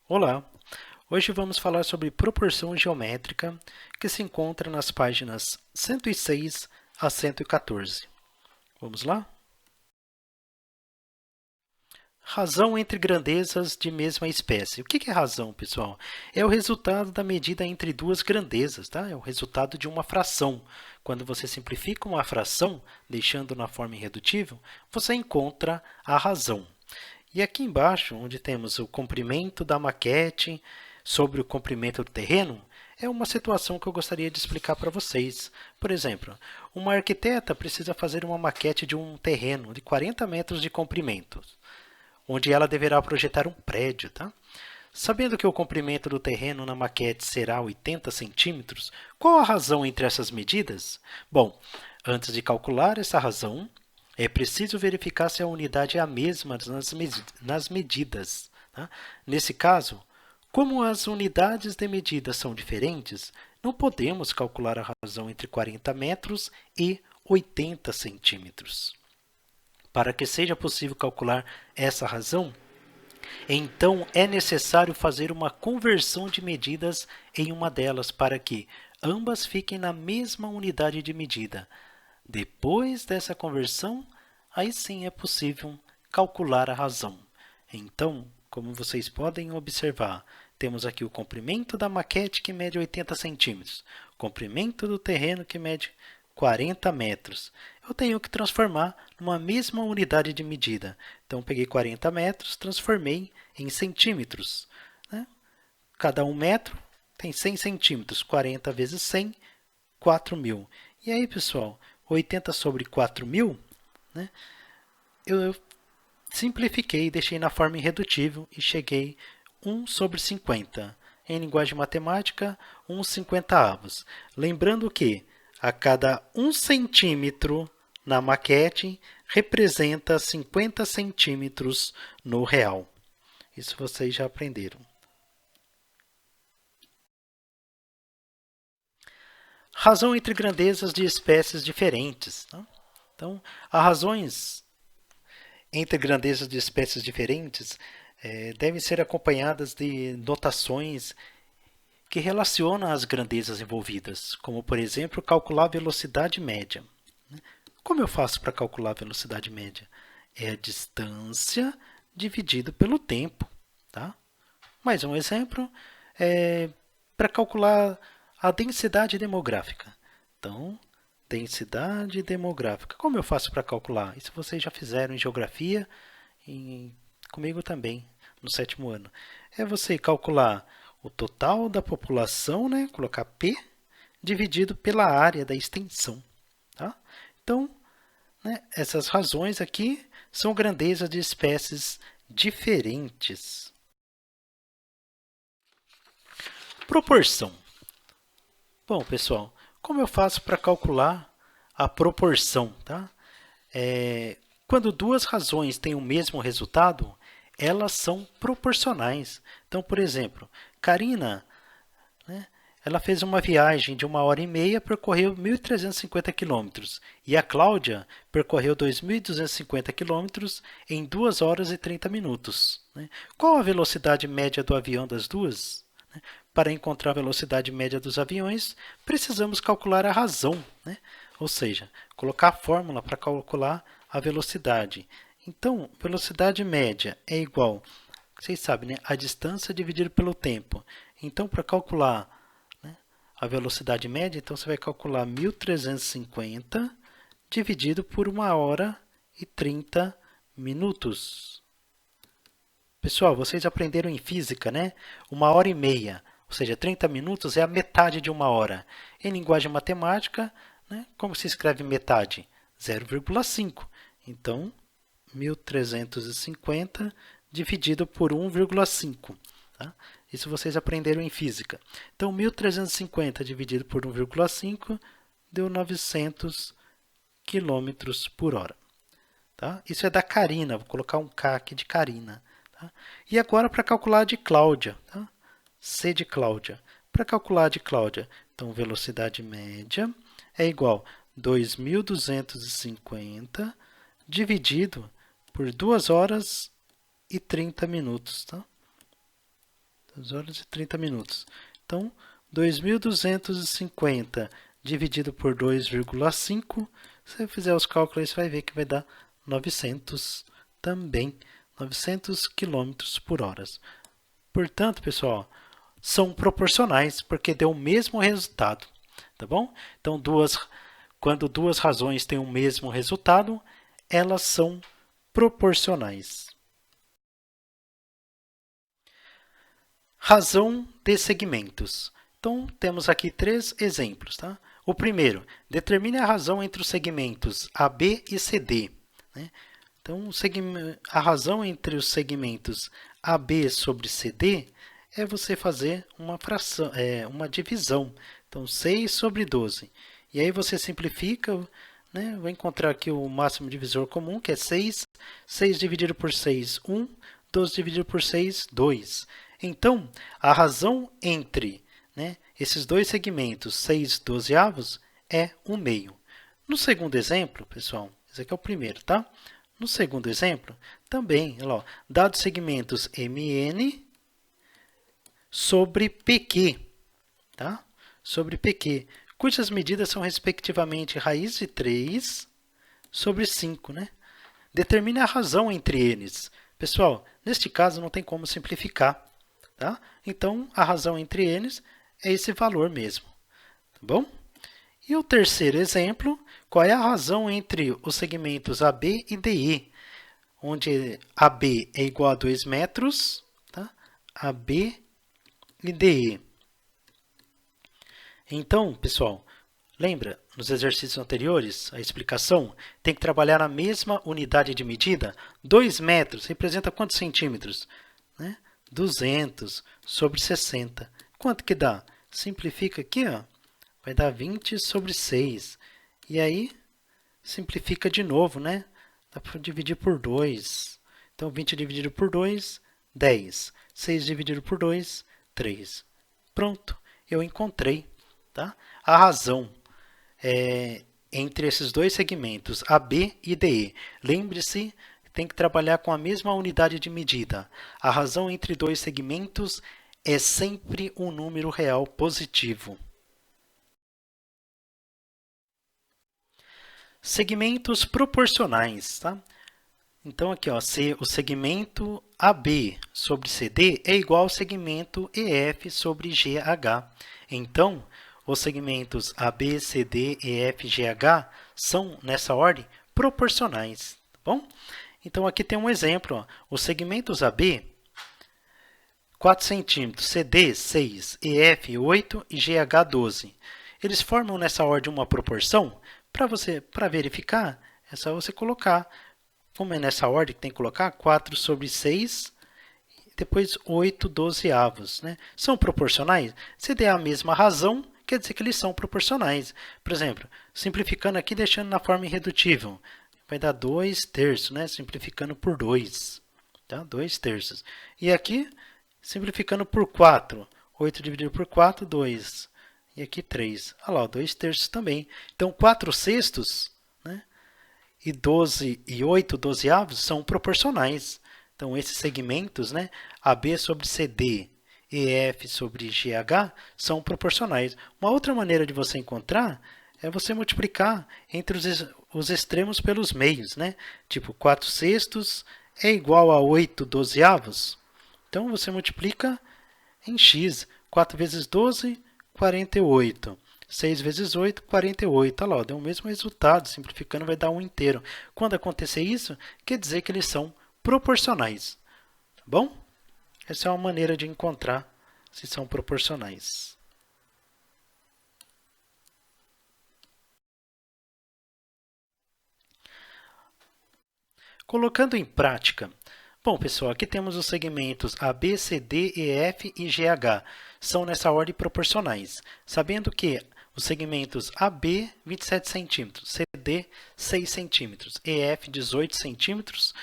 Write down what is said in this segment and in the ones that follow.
Olá! Hoje vamos falar sobre proporção geométrica, que se encontra nas páginas 106 a 114. Vamos lá? Razão entre grandezas de mesma espécie. O que é razão, pessoal? É o resultado da medida entre duas grandezas, tá? É o resultado de uma fração. Quando você simplifica uma fração, deixando na forma irredutível, você encontra a razão. E aqui embaixo, onde temos o comprimento da maquete sobre o comprimento do terreno, é uma situação que eu gostaria de explicar para vocês. Por exemplo, uma arquiteta precisa fazer uma maquete de um terreno de 40 metros de comprimento, onde ela deverá projetar um prédio. Tá? Sabendo que o comprimento do terreno na maquete será 80 centímetros, qual a razão entre essas medidas? Bom, antes de calcular essa razão, é preciso verificar se a unidade é a mesma nas medidas. Tá? Nesse caso, como as unidades de medida são diferentes, não podemos calcular a razão entre 40 metros e 80 centímetros. Para que seja possível calcular essa razão, então é necessário fazer uma conversão de medidas em uma delas para que ambas fiquem na mesma unidade de medida. Depois dessa conversão, aí sim é possível calcular a razão. Então, como vocês podem observar, temos aqui o comprimento da maquete que mede 80 centímetros, o comprimento do terreno que mede 40 metros. Eu tenho que transformar numa mesma unidade de medida. Então, peguei 40 metros, transformei em centímetros. Né? Cada 1 metro tem 100 centímetros. 40 vezes 100, 4.000. E aí, pessoal, 80 sobre 4.000, né? eu simplifiquei, deixei na forma irredutível e cheguei 1 sobre 50. Em linguagem matemática, 1/50. Lembrando que a cada 1 centímetro na maquete representa 50 centímetros no real. Isso vocês já aprenderam. Razão entre grandezas de espécies diferentes. Tá? Então, as razões entre grandezas de espécies diferentes devem ser acompanhadas de notações que relacionam as grandezas envolvidas, como, por exemplo, calcular a velocidade média. Como eu faço para calcular a velocidade média? É a distância dividido pelo tempo. Tá? Mais um exemplo é para calcular a densidade demográfica. Então, densidade demográfica. Como eu faço para calcular? Isso vocês já fizeram em geografia e comigo também, no 7º ano. É você calcular o total da população, né? Colocar P, dividido pela área da extensão. Tá? Então, né, essas razões aqui são grandezas de espécies diferentes. Proporção. Bom, pessoal, como eu faço para calcular a proporção? Tá? Quando duas razões têm o mesmo resultado, elas são proporcionais. Então, por exemplo, Karina, né, ela fez uma viagem de 1h30, percorreu 1.350 quilômetros. E a Cláudia percorreu 2.250 quilômetros em 2 horas e 30 minutos. Né? Qual a velocidade média do avião das duas? Para encontrar a velocidade média dos aviões, precisamos calcular a razão, né? Ou seja, colocar a fórmula para calcular a velocidade. Então, velocidade média é igual, vocês sabem, né? A distância dividido pelo tempo. Então, para calcular, né, a velocidade média, então você vai calcular 1.350 dividido por 1h30 minutos. Pessoal, vocês aprenderam em física, né? 1h30, ou seja, 30 minutos é a metade de 1 hora. Em linguagem matemática, né, como se escreve metade? 0,5. Então, 1.350 dividido por 1,5. Tá? Isso vocês aprenderam em física. Então, 1.350 dividido por 1,5 deu 900 quilômetros por hora. Tá? Isso é da Karina, vou colocar um K aqui de Karina. Tá? E agora para calcular a de Cláudia. Tá? C de Cláudia. Para calcular a de Cláudia, então velocidade média é igual a 2.250 dividido por 2 horas e 30 minutos. Tá? 2 horas e 30 minutos. Então, 2.250 dividido por 2,5, se você fizer os cálculos, você vai ver que vai dar 900 também, 900 km por hora. Portanto, pessoal, são proporcionais, porque deu o mesmo resultado, tá bom? Então, quando duas razões têm o mesmo resultado, elas são proporcionais. Razão de segmentos. Então, temos aqui 3 exemplos. Tá? O primeiro, determine a razão entre os segmentos AB e CD. Né? Então, a razão entre os segmentos AB sobre CD é você fazer uma fração, uma divisão. Então, 6 sobre 12. E aí você simplifica, né? Vou encontrar aqui o máximo divisor comum, que é 6. 6 dividido por 6, 1. 12 dividido por 6, 2. Então, a razão entre, né, esses dois segmentos, 6 dozeavos, é 1/2. No segundo exemplo, pessoal, esse aqui é o primeiro, tá? No segundo exemplo, também, olha lá, dados segmentos MN sobre PQ, tá? Sobre PQ, cujas medidas são respectivamente raiz de 3 sobre 5, né? Determine a razão entre eles. Pessoal, neste caso não tem como simplificar, tá? Então, a razão entre eles é esse valor mesmo, tá bom? E o terceiro exemplo, qual é a razão entre os segmentos AB e DE? Onde AB é igual a 2 metros, tá? AB e DE. Então, pessoal, lembra, nos exercícios anteriores, a explicação tem que trabalhar na mesma unidade de medida? 2 metros representa quantos centímetros? Né? 200 sobre 60. Quanto que dá? Simplifica aqui, ó, vai dar 20 sobre 6. E aí, simplifica de novo, né? Dá para dividir por 2. Então, 20 dividido por 2, 10. 6 dividido por 2, 3. Pronto, eu encontrei, tá? A razão entre esses dois segmentos, AB e DE. Lembre-se, tem que trabalhar com a mesma unidade de medida. A razão entre dois segmentos é sempre um número real positivo. Segmentos proporcionais, tá? Então, aqui, ó, o segmento AB sobre CD é igual ao segmento EF sobre GH. Então, os segmentos AB, CD, EF, GH são, nessa ordem, proporcionais, tá bom? Então, aqui tem um exemplo, ó. Os segmentos AB, 4 centímetros, CD, 6, EF, 8 e GH, 12. Eles formam, nessa ordem, uma proporção. Para verificar, é só você colocar, como é nessa ordem que tem que colocar, 4 sobre 6, depois 8 dozeavos. Né? São proporcionais? Se der a mesma razão, quer dizer que eles são proporcionais. Por exemplo, simplificando aqui, deixando na forma irredutível, vai dar 2 terços, né? Simplificando por 2. Tá? 2 terços. E aqui, simplificando por 4. 8 dividido por 4, 2. E aqui 3. Olha lá, 2 terços também. Então, 4 sextos, né? E 12 e 8 dozeavos são proporcionais. Então, esses segmentos, né? AB sobre CD, EF sobre GH, são proporcionais. Uma outra maneira de você encontrar é você multiplicar entre os extremos pelos meios, né? Tipo, 4 sextos é igual a 8 dozeavos. Então, você multiplica em x. 4 vezes 12, 48. 6 vezes 8, 48. Olha lá, deu o mesmo resultado. Simplificando, vai dar 1 inteiro. Quando acontecer isso, quer dizer que eles são proporcionais. Tá bom? Essa é uma maneira de encontrar se são proporcionais. Colocando em prática, bom, pessoal, aqui temos os segmentos AB, CD, EF e GH. São nessa ordem proporcionais. Sabendo que os segmentos AB, 27 centímetros, CD, 6 centímetros, EF, 18 centímetros,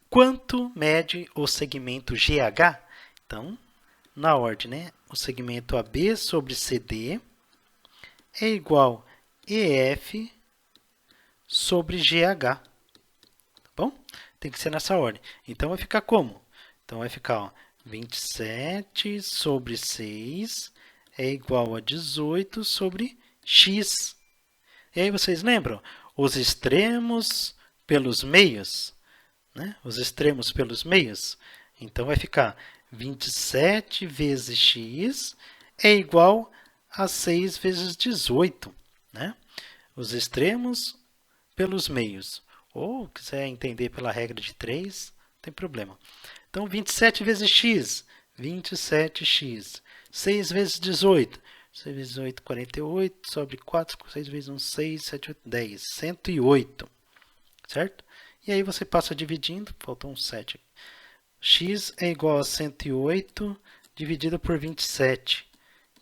quanto mede o segmento GH? Então, na ordem, né? O segmento AB sobre CD é igual a EF sobre GH. Tá bom? Tem que ser nessa ordem. Então, vai ficar como? Então, vai ficar, ó, 27 sobre 6 é igual a 18 sobre x. E aí vocês lembram? Os extremos pelos meios, né? Os extremos pelos meios. Então, vai ficar 27 vezes x é igual a 6 vezes 18, né? Os extremos pelos meios. Ou, quiser entender pela regra de 3, não tem problema. Então, 27 vezes x, 27x. 6 vezes 18, 6 vezes 8, 48, sobre 4, 6 vezes 1, 6, 7, 8, 10, 108, certo? E aí você passa dividindo, faltou um 7 aqui. X é igual a 108 dividido por 27.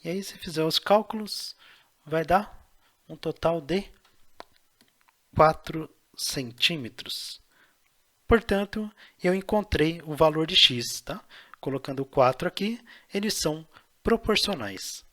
E aí, se fizer os cálculos, vai dar um total de 4 centímetros. Portanto, eu encontrei o valor de x, tá? Colocando o 4 aqui, eles são proporcionais.